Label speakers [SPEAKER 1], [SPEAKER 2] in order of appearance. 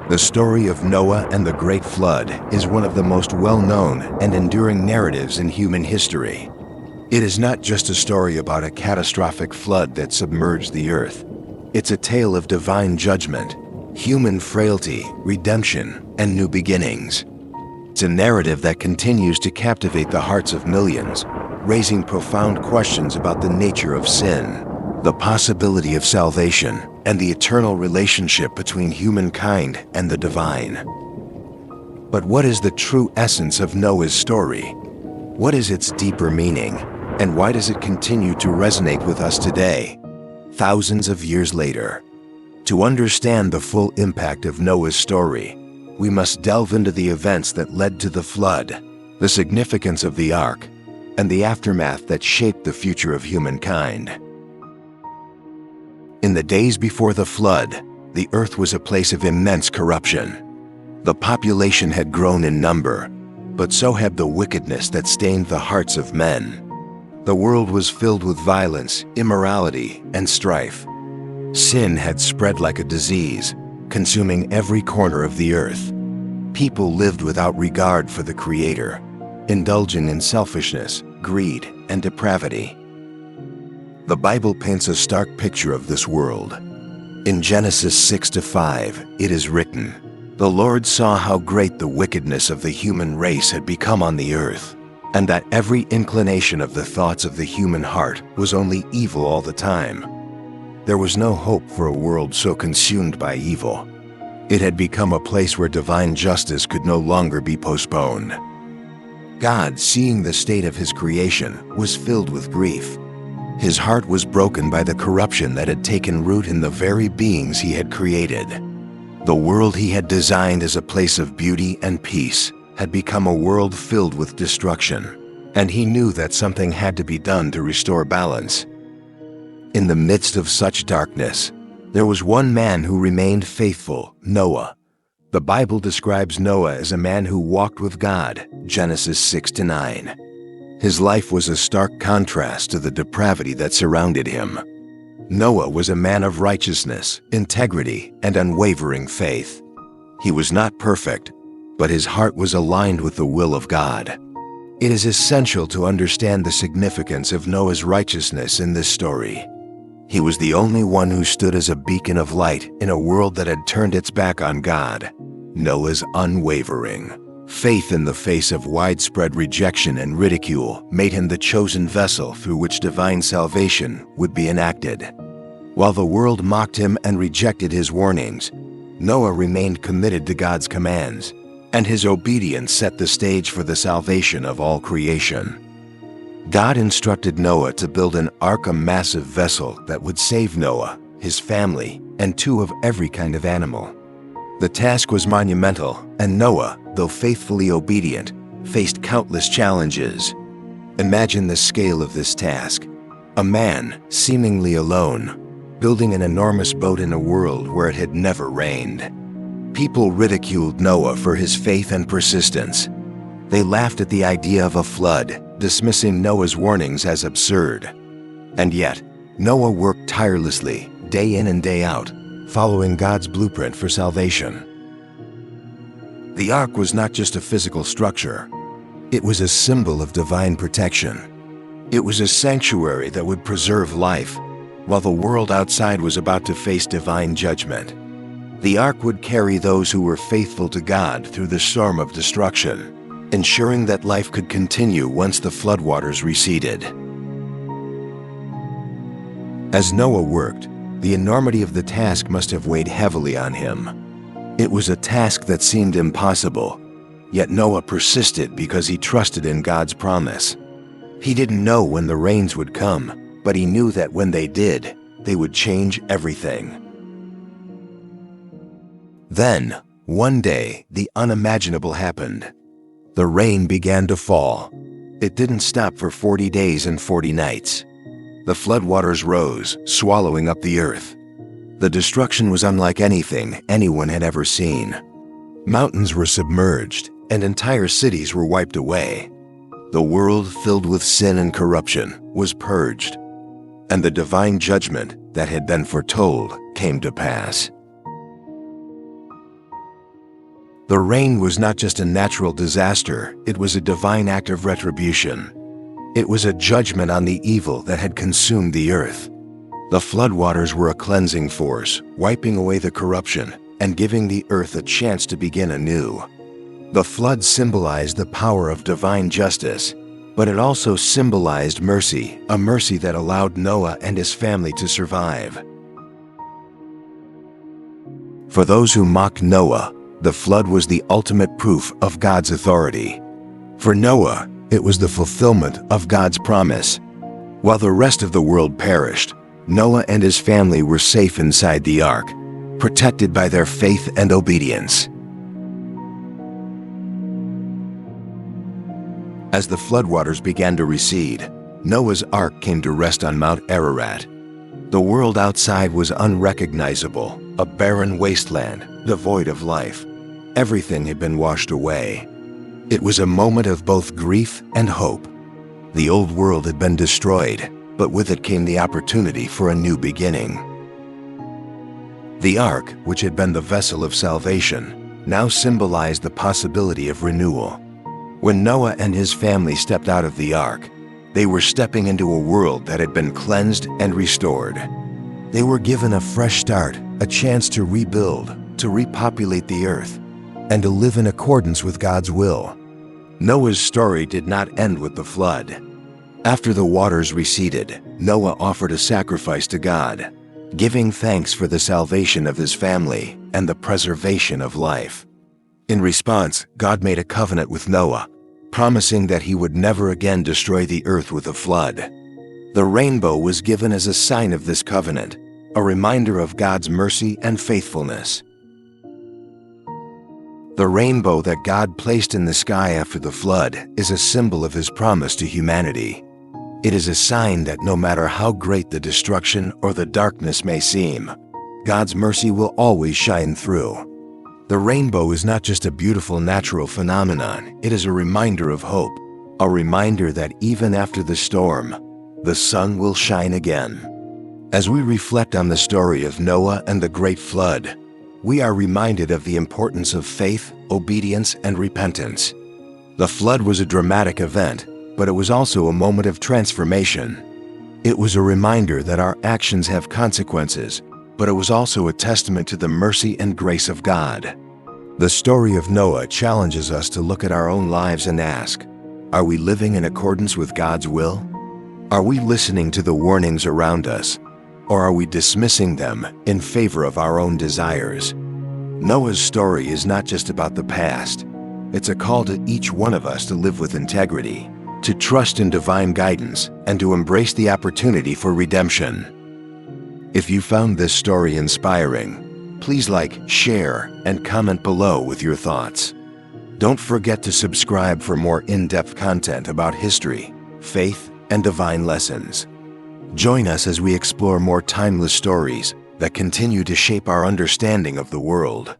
[SPEAKER 1] The story of Noah and the Great Flood is one of the most well-known and enduring narratives in human history. It is not just a story about a catastrophic flood that submerged the earth. It's a tale of divine judgment, human frailty, redemption, and new beginnings. It's a narrative that continues to captivate the hearts of millions, raising profound questions about the nature of sin, the possibility of salvation, and the eternal relationship between humankind and the divine. But what is the true essence of Noah's story? What is its deeper meaning, and why does it continue to resonate with us today, thousands of years later? To understand the full impact of Noah's story, we must delve into the events that led to the flood, the significance of the ark, and the aftermath that shaped the future of humankind. In the days before the flood, the earth was a place of immense corruption. The population had grown in number, but so had the wickedness that stained the hearts of men. The world was filled with violence, immorality, and strife. Sin had spread like a disease, consuming every corner of the earth. People lived without regard for the Creator, indulging in selfishness, greed, and depravity. The Bible paints a stark picture of this world. In Genesis 6-5, it is written, "The Lord saw how great the wickedness of the human race had become on the earth, and that every inclination of the thoughts of the human heart was only evil all the time." There was no hope for a world so consumed by evil. It had become a place where divine justice could no longer be postponed. God, seeing the state of His creation, was filled with grief. His heart was broken by the corruption that had taken root in the very beings He had created. The world He had designed as a place of beauty and peace had become a world filled with destruction, and He knew that something had to be done to restore balance. In the midst of such darkness, there was one man who remained faithful, Noah. The Bible describes Noah as a man who walked with God, Genesis 6-9. His life was a stark contrast to the depravity that surrounded him. Noah was a man of righteousness, integrity, and unwavering faith. He was not perfect, but his heart was aligned with the will of God. It is essential to understand the significance of Noah's righteousness in this story. He was the only one who stood as a beacon of light in a world that had turned its back on God. Noah's unwavering faith in the face of widespread rejection and ridicule made him the chosen vessel through which divine salvation would be enacted. While the world mocked him and rejected his warnings, Noah remained committed to God's commands, and his obedience set the stage for the salvation of all creation. God instructed Noah to build an ark, a massive vessel that would save Noah, his family, and two of every kind of animal. The task was monumental, and Noah, though faithfully obedient, faced countless challenges. Imagine the scale of this task. A man, seemingly alone, building an enormous boat in a world where it had never rained. People ridiculed Noah for his faith and persistence. They laughed at the idea of a flood, dismissing Noah's warnings as absurd. And yet, Noah worked tirelessly, day in and day out, following God's blueprint for salvation. The ark was not just a physical structure. It was a symbol of divine protection. It was a sanctuary that would preserve life, while the world outside was about to face divine judgment. The ark would carry those who were faithful to God through the storm of destruction, ensuring that life could continue once the floodwaters receded. As Noah worked, the enormity of the task must have weighed heavily on him. It was a task that seemed impossible, yet Noah persisted because he trusted in God's promise. He didn't know when the rains would come, but he knew that when they did, they would change everything. Then, one day, the unimaginable happened. The rain began to fall. It didn't stop for 40 days and 40 nights. The floodwaters rose, swallowing up the earth. The destruction was unlike anything anyone had ever seen. Mountains were submerged, and entire cities were wiped away. The world, filled with sin and corruption, was purged, and the divine judgment that had been foretold came to pass. The rain was not just a natural disaster, it was a divine act of retribution. It was a judgment on the evil that had consumed the earth. The floodwaters were a cleansing force, wiping away the corruption and giving the earth a chance to begin anew. The flood symbolized the power of divine justice, but it also symbolized mercy, a mercy that allowed Noah and his family to survive. For those who mocked Noah, the flood was the ultimate proof of God's authority. For Noah, it was the fulfillment of God's promise. While the rest of the world perished, Noah and his family were safe inside the ark, protected by their faith and obedience. As the floodwaters began to recede, Noah's ark came to rest on Mount Ararat. The world outside was unrecognizable, a barren wasteland, devoid of life. Everything had been washed away. It was a moment of both grief and hope. The old world had been destroyed, but with it came the opportunity for a new beginning. The ark, which had been the vessel of salvation, now symbolized the possibility of renewal. When Noah and his family stepped out of the ark, they were stepping into a world that had been cleansed and restored. They were given a fresh start, a chance to rebuild, to repopulate the earth, and to live in accordance with God's will. Noah's story did not end with the flood. After the waters receded, Noah offered a sacrifice to God, giving thanks for the salvation of his family and the preservation of life. In response, God made a covenant with Noah, promising that he would never again destroy the earth with a flood. The rainbow was given as a sign of this covenant, a reminder of God's mercy and faithfulness. The rainbow that God placed in the sky after the flood is a symbol of his promise to humanity. It is a sign that no matter how great the destruction or the darkness may seem, God's mercy will always shine through. The rainbow is not just a beautiful natural phenomenon, it is a reminder of hope, a reminder that even after the storm, the sun will shine again. As we reflect on the story of Noah and the Great Flood, we are reminded of the importance of faith, obedience, and repentance. The flood was a dramatic event, but it was also a moment of transformation. It was a reminder that our actions have consequences, but it was also a testament to the mercy and grace of God. The story of Noah challenges us to look at our own lives and ask, are we living in accordance with God's will? Are we listening to the warnings around us, or are we dismissing them in favor of our own desires? Noah's story is not just about the past. It's a call to each one of us to live with integrity, to trust in divine guidance, and to embrace the opportunity for redemption. If you found this story inspiring, please like, share, and comment below with your thoughts. Don't forget to subscribe for more in-depth content about history, faith, and divine lessons. Join us as we explore more timeless stories that continue to shape our understanding of the world.